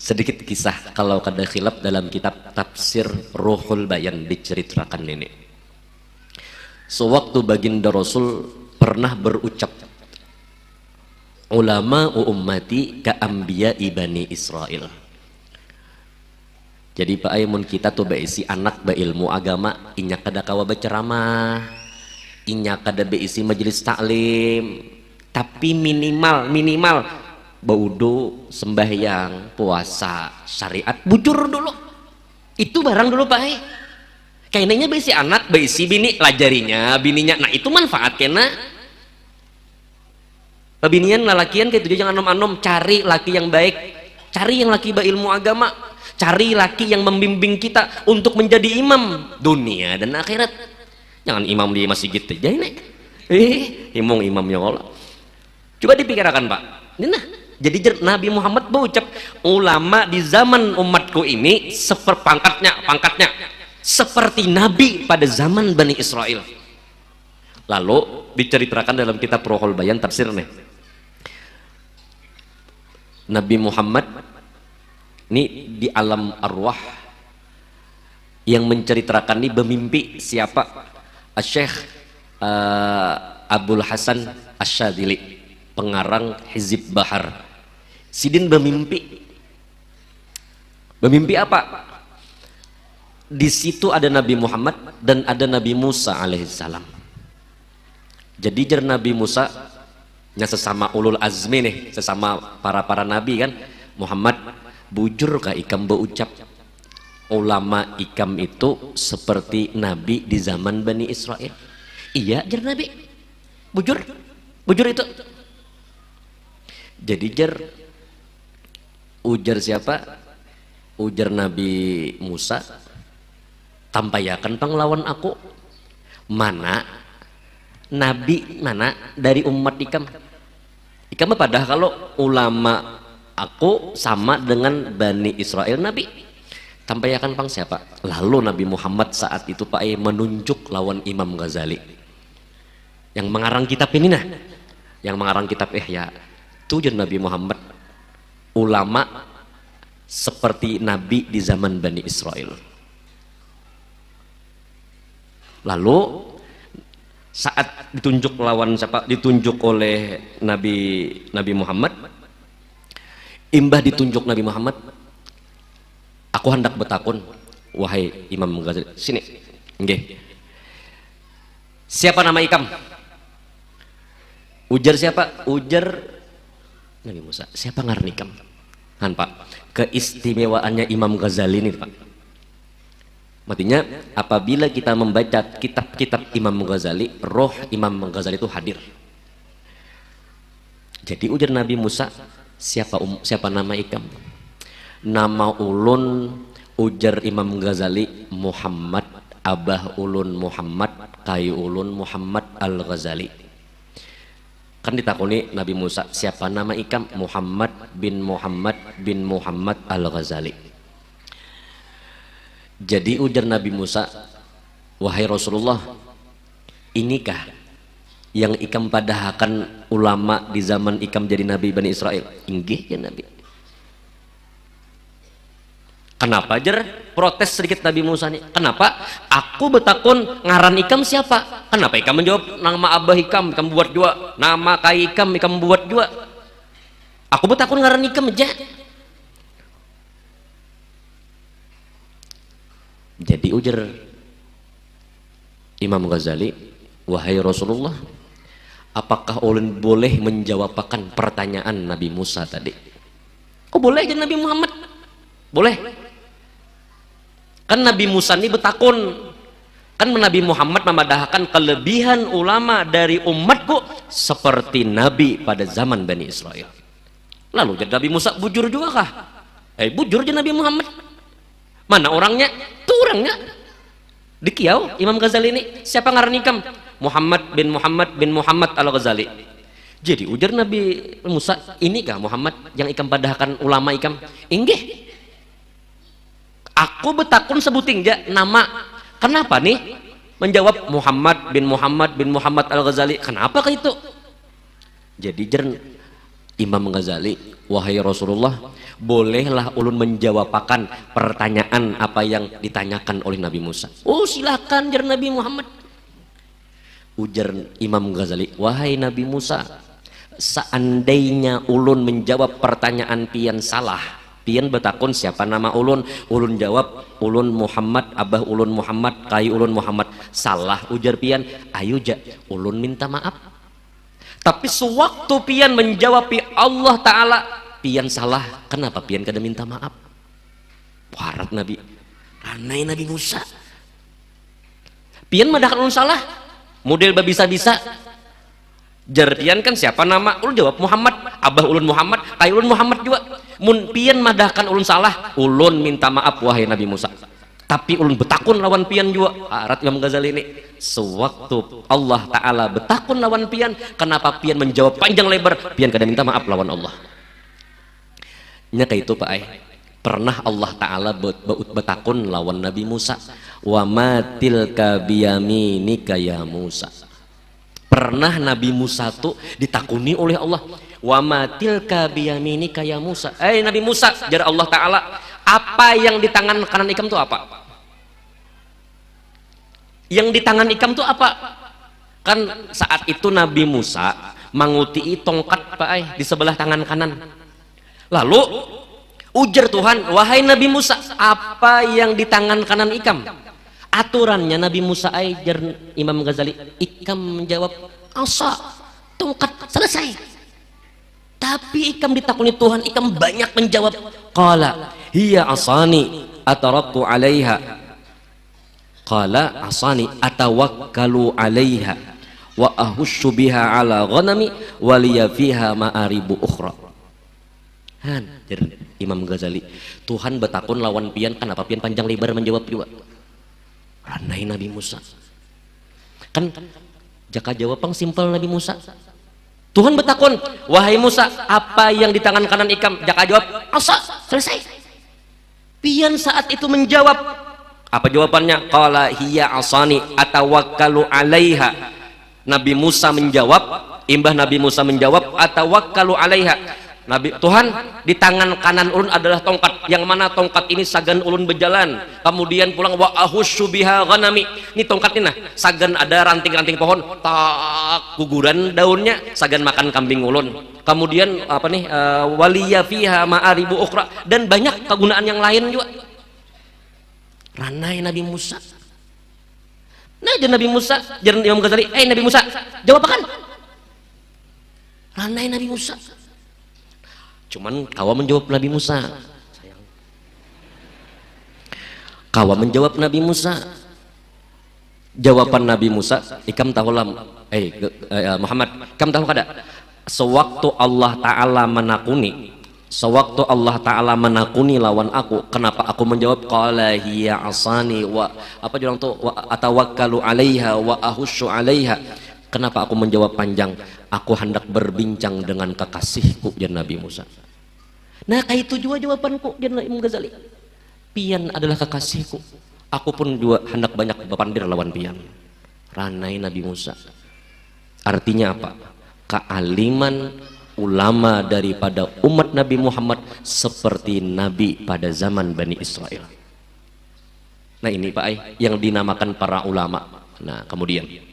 Sedikit kisah kalau kada khilaf dalam kitab tafsir Ruhul Bayan diceritakan ini. Sewaktu baginda Rasul pernah berucap, ulama ummati ka anbiya Bani Israel. Jadi Pak Aimun kita tuh beisi anak beilmu agama, inya kada kawa berceramah, inya kada beisi majelis taklim, tapi minimal baudo, sembahyang, puasa, syariat, bujur dulu. Itu barang dulu Pak. Kayaknya beisi anak, beisi bini, lajarinya, bininya. Nah itu manfaat kena. Pebinian lalakian kayak itu jangan anom-anom, cari laki yang baik, cari yang laki berilmu agama, cari laki yang membimbing kita untuk menjadi imam dunia dan akhirat. Jangan imam di masjid gitu. Jadi nek, imamnya Allah. Coba dipikirkan Pak. Nah, jadi Nabi Muhammad berucap, ulama di zaman umatku ini pangkatnya seperti Nabi pada zaman Bani Israel. Lalu diceritakan dalam kitab Ruhul Bayan tafsirnya, Nabi Muhammad ini di alam arwah yang menceritakan ini bermimpi siapa? Syekh Abdul Hasan Asyadili, pengarang Hizib Bahar. Sidin bermimpi apa? Di situ ada Nabi Muhammad dan ada Nabi Musa alaihissalam. Jadi jar Nabi Musa nya sesama ulul azmi nih, sesama para nabi kan. Muhammad, bujur kah ikam berucap ulama ikam itu seperti nabi di zaman Bani Israel? Iya jar Nabi, bujur itu. Jadi ujar siapa? Ujar Nabi Musa, tampayakan panglawan aku. Mana nabi mana dari umat ikam? Ikam padahal kalau ulama aku sama dengan Bani Israel nabi. Tampayakan pang siapa? Lalu Nabi Muhammad saat itu Pak menunjuk lawan Imam Ghazali yang mengarang kitab ini nah, yang mengarang kitab Ihya. Tujuan Nabi Muhammad, ulama seperti nabi di zaman Bani Israel. Lalu saat ditunjuk lawan siapa? Ditunjuk oleh Nabi Muhammad. Imbah ditunjuk Nabi Muhammad, aku hendak bertakun, wahai Imam Ghazali, sini. Nggih. Siapa nama ikam? Ujar siapa? Ujar Nabi Musa. Siapa ngaran ikam? Kan Pak, keistimewaannya Imam Ghazali ini Pak. Artinya apabila kita membaca kitab-kitab Imam Ghazali, roh Imam Ghazali itu hadir. Jadi ujar Nabi Musa, siapa nama ikam? Nama ulun, ujar Imam Ghazali, Muhammad, abah ulun Muhammad, kayu ulun Muhammad Al-Ghazali. Kan ditakuni Nabi Musa, siapa nama ikam? Muhammad bin Muhammad Al-Ghazali. Jadi ujar Nabi Musa, wahai Rasulullah, inikah yang ikam padahkan ulama di zaman ikam jadi Nabi Bani Israel? Inggih ya Nabi. Kenapa jar protes sedikit Nabi Musa nih? Kenapa? Aku betakun ngaran ikam siapa? Kenapa ikam menjawab nama abah ikam buat jua, nama kai ikam buat jua. Aku betakun ngaran ikam aja. Jadi ujar Imam Ghazali, wahai Rasulullah, apakah ulun boleh menjawabkan pertanyaan Nabi Musa tadi? Oh boleh aja Nabi Muhammad, boleh. Kan Nabi Musa ini betakun, kan Nabi Muhammad memadahkan kelebihan ulama dari umatku seperti Nabi pada zaman Bani Israel. Lalu jadi Nabi Musa bujur juga kah? Bujur aja Nabi Muhammad. Mana orangnya? Tuh orangnya di Kiau Imam Ghazali ini. Siapa ngaran ikam? Muhammad bin Muhammad Al-Ghazali. Jadi ujar Nabi Musa, ini kah Muhammad yang ikam padahkan ulama ikam? Inggih. Aku betakun sebuting aja nama. Kenapa nih menjawab Muhammad bin Muhammad Al-Ghazali? Kenapa ke itu? Jadi Imam Ghazali, wahai Rasulullah, bolehlah ulun menjawabakan pertanyaan apa yang ditanyakan oleh Nabi Musa. Oh silakan, jar Nabi Muhammad. Ujar Imam Ghazali, wahai Nabi Musa, seandainya ulun menjawab pertanyaan pian salah, pian betakun siapa nama ulun, ulun jawab ulun Muhammad, abah ulun Muhammad, kai ulun Muhammad, salah ujar pian, ayo ja ulun minta maaf. Tapi sewaktu pian menjawab Allah Ta'ala, pian salah, kenapa pian kada minta maaf? Warat Nabi, ranai Nabi Musa. Pian madahkan ulun salah, model babisa-bisa. Jardian kan siapa nama? Ulun jawab Muhammad, abah ulun Muhammad, kai ulun Muhammad juga. Mun pian madahkan ulun salah, ulun minta maaf wahai Nabi Musa. Tapi ulun betakun lawan pian juga. Arat Imam Ghazali ini. Sewaktu Allah Ta'ala betakun lawan pian, kenapa pian menjawab panjang lebar, pian kada minta maaf lawan Allah. Nya kayak itu Pak Ai. Pernah Allah Ta'ala betakun lawan Nabi Musa, wa matilka biyaminika ya Musa. Pernah Nabi Musa tuh ditakuni oleh Allah, wa matilka biyaminika ya Musa. Nabi Musa, jar Allah Ta'ala, apa yang di tangan kanan ikam tuh apa? Yang di tangan ikam tuh apa? Kan saat itu Nabi Musa mangutii tongkat Pak Ai di sebelah tangan kanan. Lalu ujar Tuhan, wahai Nabi Musa, apa yang di tangan kanan ikam? Aturannya Nabi Musa jar Imam Ghazali, ikam menjawab asa, tongkat, selesai. Tapi ikam ditakuni Tuhan, ikam banyak menjawab, qala hiya asani ataraktu alaiha, qala asani atawakkalu alaiha wa ahussu biha ala ghanami wa liya fiha ma'aribu ukhra. Imam Ghazali, Tuhan betakun lawan pian, kenapa pian panjang lebar menjawab juga? Ranai Nabi Musa. Kan jaka jawab pang simpel Nabi Musa. Tuhan betakun, wahai Musa, apa yang di tangan kanan ikam? Jaka jawab, asa, selesai. Pian saat itu menjawab, apa jawabannya? Qala hiya asani atawakkalu alaiha. Nabi Musa menjawab, imbah Nabi Musa menjawab, atawakkalu alaiha. Nabi Tuhan, di tangan kanan ulun adalah tongkat, yang mana tongkat ini sagan ulun berjalan, kemudian pulang wa ahussu biha ghanami. Ini tongkat ini nah, sagan ada ranting-ranting pohon, tak guguran daunnya, sagan makan kambing ulun. Kemudian apa nih, waliya fiha ma'aribu ukhra, dan banyak kegunaan yang lain juga. Ranai Nabi Musa. Nah, jadi Nabi Musa, jadi Imam Ghazali, Nabi Musa, jawab apa kan? Ranai Nabi Musa. Cuman kawa menjawab Nabi Musa. Kawa menjawab Nabi Musa. Jawaban Nabi Musa, ikam tahu lam, Muhammad, ikam tahu kada? Sewaktu Allah Ta'ala menakuni, sewaktu Allah Ta'ala menakuni lawan aku, kenapa aku menjawab qala hiya asani wa apa bilang tuh wa atawakkalu alaiha wa ahussu alaiha? Kenapa aku menjawab panjang? Aku hendak berbincang dengan kekasihku, jan Nabi Musa. Nah kayak itu juga jawabanku, jan Imam Ghazali. Pian adalah kekasihku, aku pun juga hendak banyak berpandir lawan pian. Ranai Nabi Musa. Artinya apa? Kealiman ulama daripada umat Nabi Muhammad seperti Nabi pada zaman Bani Israel. Nah ini Pak Ai yang dinamakan para ulama. Nah kemudian